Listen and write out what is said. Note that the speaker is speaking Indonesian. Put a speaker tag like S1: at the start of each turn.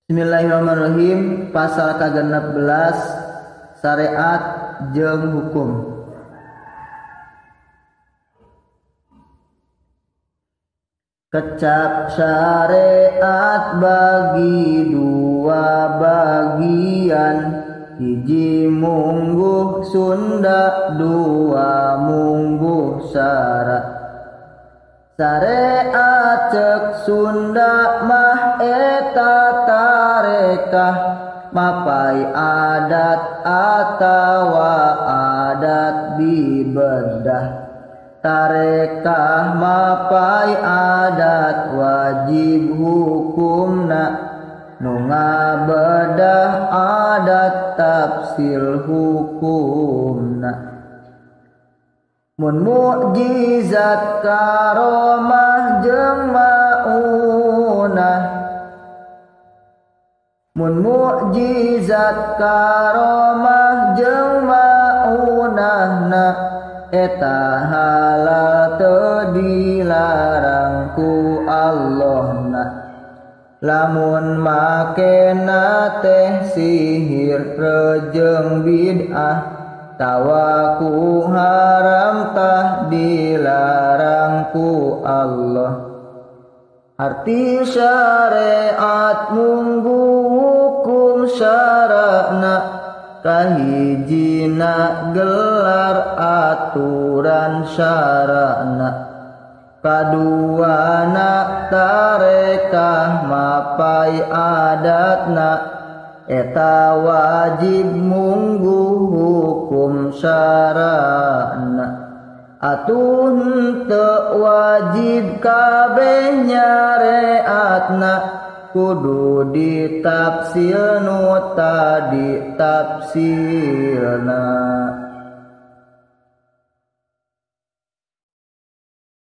S1: Bismillahirrahmanirrahim. Pasal ke-16 syariat jeung hukum. Kecap syariat bagi dua bagian, hiji mungguh Sunda, dua mungguh syarat. Syariat cek Sunda mah eta tarekah mapai adat atawa adat dibedah. Tarekah mapai adat wajib hukumna, nu ngabedah adat tafsil hukumna. Mun mukjizat karomah jeung maunah, mun mukjizat karomah jeung maunahna, eta halal teu dilarang ku Allahna. Lamun makena teh sihir rejeung bid'ah, tawaku haram tah dilarang ku Allah. Arti syariat munggu hukum syara'na, kahijina gelar aturan syara'na, kaduana tarekah mapai adatna, eta wajib munggu hukum syara'na. Atuh henteu wajib kabeh nyareatna, kudu ditafsil nu tadi tafsilna.